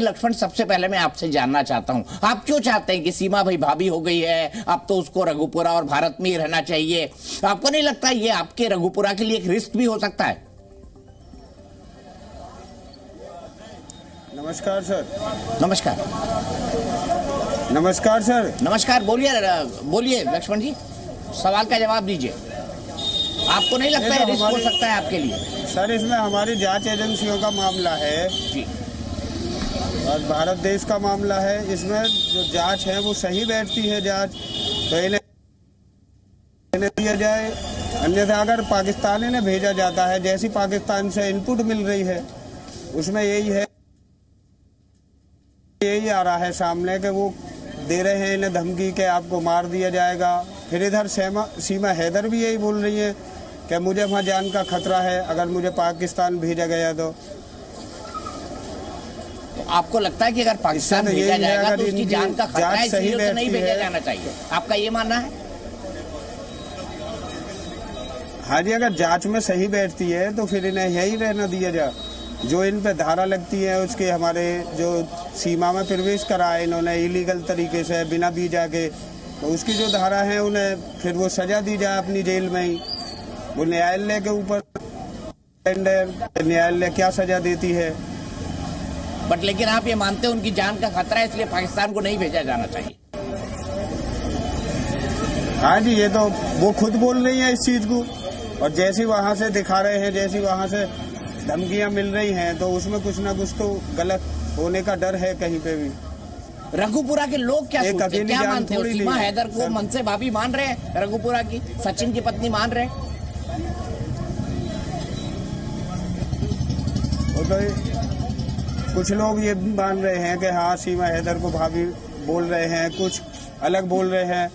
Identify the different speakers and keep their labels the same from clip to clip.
Speaker 1: लक्ष्मण, सबसे पहले मैं आपसे जानना चाहता हूं, आप क्यों चाहते हैं कि सीमा भाई भाभी हो गई है, अब तो उसको रघुपुरा और भारत में ही रहना चाहिए? आपको नहीं लगता ये आपके रघुपुरा के लिए एक रिस्क भी हो सकता है?
Speaker 2: नमस्कार सर।
Speaker 1: नमस्कार।
Speaker 2: नमस्कार सर।
Speaker 1: नमस्कार, बोलिए लक्ष्मण जी, सवाल का जवाब दीजिए। आपको नहीं लगता है रिस्क हो सकता है आपके लिए?
Speaker 2: सर, इसमें हमारी जांच एजेंसियों का मामला है
Speaker 1: जी,
Speaker 2: और भारत देश का मामला है। इसमें जो जांच है वो सही बैठती है जांच, तो इन्हें दिया जाए। अन्यथा अगर पाकिस्तान ने भेजा जाता है, जैसी पाकिस्तान से इनपुट मिल रही है उसमें यही आ रहा है सामने कि वो दे रहे हैं इन्हें धमकी के आपको मार दिया जाएगा। फिर इधर सीमा हैदर भी यही बोल रही है कि मुझे वहाँ जान का खतरा है अगर मुझे पाकिस्तान भेजा गया तो
Speaker 1: आपको लगता है कि अगर पाकिस्तान भेजा जाएगा तो उसकी जान का खतरा है, इसलिए उसे नहीं भेजा जाना चाहिए, आपका ये मानना है?
Speaker 2: हाँ जी, अगर जांच में सही बैठती है तो फिर इन्हें यही रहना दिया जाए। जो इन पे धारा लगती है उसके, हमारे जो सीमा में प्रवेश करा है इन्होंने इलीगल तरीके से बिना वीजा के, तो उसकी जो धारा है उन्हें फिर वो सजा दी जाए अपनी जेल में ही। वो न्यायालय के ऊपर, न्यायालय क्या सजा देती है।
Speaker 1: बट लेकिन आप ये मानते हैं उनकी जान का खतरा है, इसलिए पाकिस्तान को नहीं भेजा जाना चाहिए?
Speaker 2: हाँ जी, ये तो वो खुद बोल रही है इस चीज को, और जैसी वहाँ से दिखा रहे हैं, जैसी वहाँ से धमकियां मिल रही हैं, तो उसमें कुछ ना कुछ तो गलत होने का डर है कहीं पे भी।
Speaker 1: रघुपुरा के लोग क्या सोचते हैं, क्या मानते हैं? सीमा हैदर को मन से भाभी मान रहे हैं रघुपुरा की, सचिन की पत्नी मान रहे हैं?
Speaker 2: तो कुछ लोग ये मान रहे हैं कि हाँ, सीमा हैदर को भाभी बोल रहे हैं, कुछ अलग बोल रहे हैं।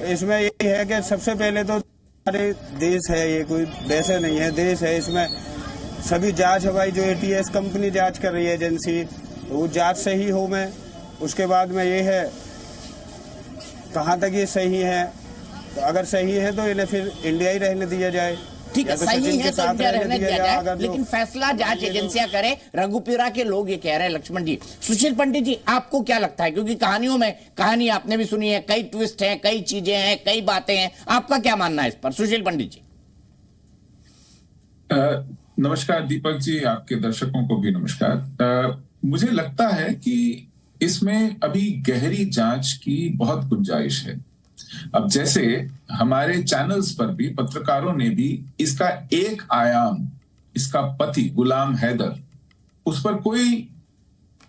Speaker 2: इसमें यही है कि सबसे पहले तो हमारे देश है, ये कोई वैसे नहीं है, देश है। इसमें सभी जांच हमारी जो ATS कंपनी जांच कर रही है एजेंसी, वो जांच सही हो में, उसके बाद में ये है कहाँ तक ये सही है। तो अगर सही है तो इन्हें फिर इंडिया ही रहने दिया जाए।
Speaker 1: ठीक है, सही है तो इंडिया रहने दिया जाए, लेकिन फैसला जांच एजेंसियां करें। रघुपुरा के लोग ये कह रहे हैं। लक्ष्मण जी, सुशील पंडित जी, आपको क्या लगता है? क्योंकि कहानियों में, कहानी आपने भी सुनी है, कई ट्विस्ट हैं, कई चीजें हैं, कई बातें हैं, आपका क्या मानना है इस पर? सुशील पंडित जी।
Speaker 3: नमस्कार दीपक जी, आपके दर्शकों को भी नमस्कार। मुझे लगता है कि इसमें अभी गहरी जांच की बहुत गुंजाइश है। अब जैसे हमारे चैनल्स पर भी पत्रकारों ने भी इसका एक आयाम, इसका पति गुलाम हैदर, उस पर कोई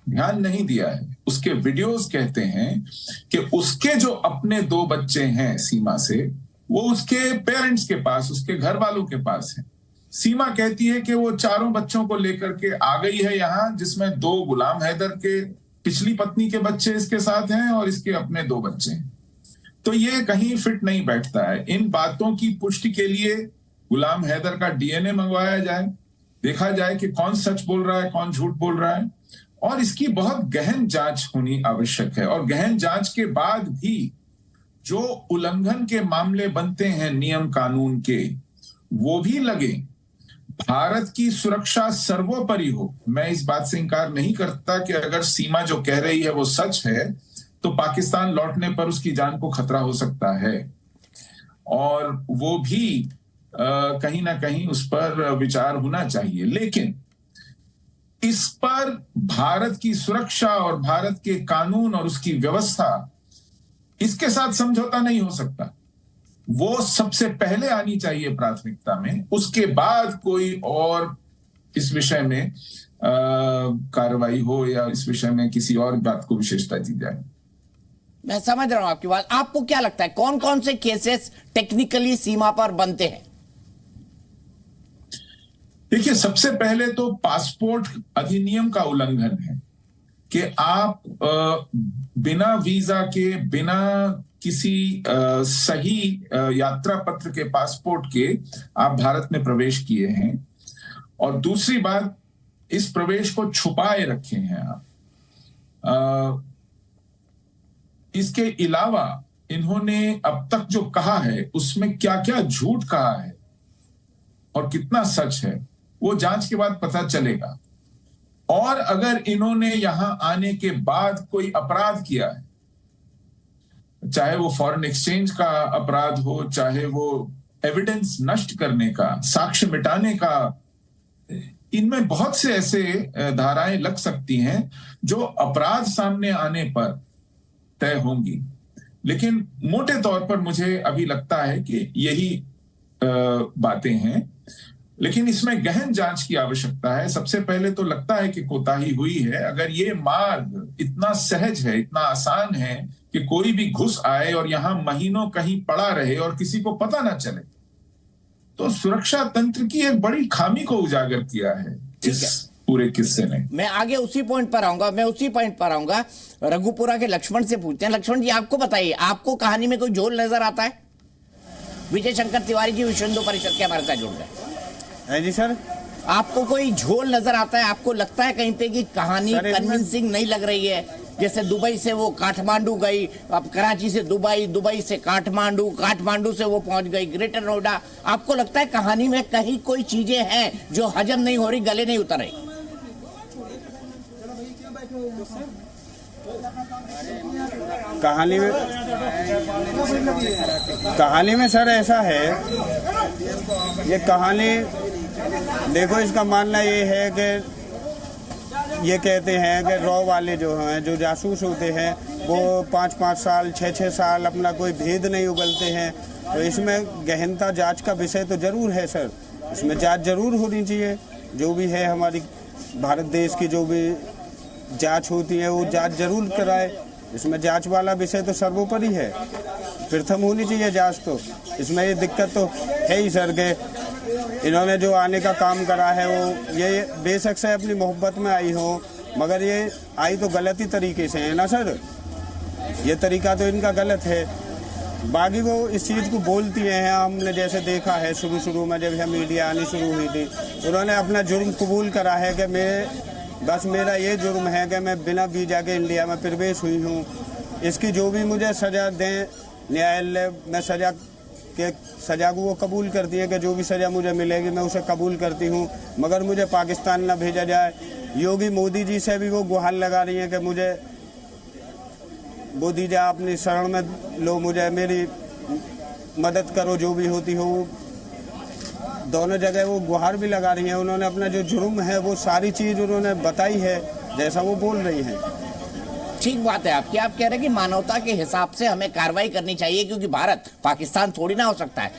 Speaker 3: ध्यान नहीं दिया है। उसके वीडियोस कहते हैं कि उसके जो अपने 2 बच्चे हैं सीमा से, वो उसके पेरेंट्स के पास, उसके घर वालों के पास है। सीमा कहती है कि वो 4 बच्चों को लेकर के आ गई है यहाँ, जिसमें 2 गुलाम हैदर के पिछली पत्नी के बच्चे इसके साथ हैं और इसके अपने 2 बच्चे हैं। तो ये कहीं फिट नहीं बैठता है। इन बातों की पुष्टि के लिए गुलाम हैदर का DNA मंगवाया जाए, देखा जाए कि कौन सच बोल रहा है, कौन झूठ बोल रहा है, और इसकी बहुत गहन जांच होनी आवश्यक है। और गहन जांच के बाद भी जो उल्लंघन के मामले बनते हैं नियम कानून के, वो भी लगे। भारत की सुरक्षा सर्वोपरि हो। मैं इस बात से इंकार नहीं करता कि अगर सीमा जो कह रही है वो सच है, तो पाकिस्तान लौटने पर उसकी जान को खतरा हो सकता है, और वो भी कहीं ना कहीं उस पर विचार होना चाहिए। लेकिन इस पर भारत की सुरक्षा और भारत के कानून और उसकी व्यवस्था, इसके साथ समझौता नहीं हो सकता। वो सबसे पहले आनी चाहिए प्राथमिकता में, उसके बाद कोई और इस विषय में कार्रवाई हो या इस विषय में किसी और बात को विशेषता दी जाए।
Speaker 1: मैं समझ रहा हूं आपकी बात। आपको क्या लगता है कौन कौन से केसेस टेक्निकली सीमा पर बनते हैं?
Speaker 3: देखिए, सबसे पहले तो पासपोर्ट अधिनियम का उल्लंघन है कि आप बिना वीजा के, बिना किसी सही यात्रा पत्र के, पासपोर्ट के आप भारत में प्रवेश किए हैं। और दूसरी बात, इस प्रवेश को छुपाए रखे हैं आप। इसके अलावा इन्होंने अब तक जो कहा है उसमें क्या क्या झूठ कहा है और कितना सच है, वो जांच के बाद पता चलेगा। और अगर इन्होंने यहां आने के बाद कोई अपराध किया है, चाहे वो फॉरेन एक्सचेंज का अपराध हो, चाहे वो एविडेंस नष्ट करने का, साक्ष्य मिटाने का, इनमें बहुत से ऐसे धाराएं लग सकती हैं जो अपराध सामने आने पर तय होंगी। लेकिन मोटे तौर पर मुझे अभी लगता है कि यही बातें हैं, लेकिन इसमें गहन जांच की आवश्यकता है। सबसे पहले तो लगता है कि कोताही हुई है। अगर ये मार्ग इतना सहज है, इतना आसान है कि कोई भी घुस आए और यहां महीनों कहीं पड़ा रहे और किसी को पता ना चले, तो सुरक्षा तंत्र की एक बड़ी खामी को उजागर किया है इस पूरे किस्से ने।
Speaker 1: मैं आगे उसी पॉइंट पर आऊंगा। रघुपुरा के लक्ष्मण से पूछते हैं। लक्ष्मण जी, आपको बताइए, आपको कहानी में कोई झोल नजर आता है? विजय शंकर तिवारी जी विश्व हिंदू परिषद के हमारे साथ जुड़ रहे हैं।
Speaker 2: जी सर,
Speaker 1: आपको कोई झोल नजर आता है? आपको लगता है कहीं पे कि कहानी कन्विंसिंग नहीं लग रही है? जैसे दुबई से वो काठमांडू गई, अब कराची से दुबई, दुबई से काठमांडू, काठमांडू से वो पहुंच गई ग्रेटर नोएडा। आपको लगता है कहानी में कहीं कोई चीजें हैं जो हजम नहीं हो रही, गले नहीं उतर रही?
Speaker 2: कहानी में सर ऐसा है, ये कहानी देखो, इसका मानना ये है कि ये कहते हैं कि रॉ वाले जो हैं, जो जासूस होते हैं, वो 5-5 साल 6-6 साल अपना कोई भेद नहीं उगलते हैं। तो इसमें गहनता जांच का विषय तो जरूर है सर, इसमें जांच जरूर होनी चाहिए। जो भी है हमारी भारत देश की जो भी जांच होती है वो जांच जरूर कराए। इसमें जांच वाला विषय तो सर्वोपरि है, प्रथम होनी चाहिए जांच। तो इसमें ये दिक्कत तो है ही सर के इन्होंने जो आने का काम करा है वो ये बेशक से अपनी मोहब्बत में आई हो, मगर ये आई तो गलत ही तरीके से है ना सर। ये तरीका तो इनका गलत है। बाकी वो इस चीज़ को बोलती हैं, हमने जैसे देखा है शुरू में जब यह मीडिया आनी शुरू हुई थी, उन्होंने अपना जुर्म कबूल करा है कि मेरा ये जुर्म है कि मैं बिना वीजा के इंडिया में प्रवेश हुई हूँ। इसकी जो भी मुझे सज़ा दें न्यायालय में, सज़ा को वो कबूल करती है कि जो भी सज़ा मुझे मिलेगी मैं उसे कबूल करती हूँ, मगर मुझे पाकिस्तान न भेजा जाए। योगी मोदी जी से भी वो गुहार लगा रही हैं कि मुझे मोदी जी अपनी शरण में लो, मुझे मेरी मदद करो, जो भी होती हो। दोनों जगह वो गुहार भी लगा रही हैं। उन्होंने अपना जो जुर्म है वो सारी चीज़ उन्होंने बताई है जैसा वो बोल रही हैं।
Speaker 1: ठीक बात है आपकी। आप कह रहे हैं कि मानवता के हिसाब से हमें कार्रवाई करनी चाहिए, क्योंकि भारत पाकिस्तान थोड़ी ना हो सकता है।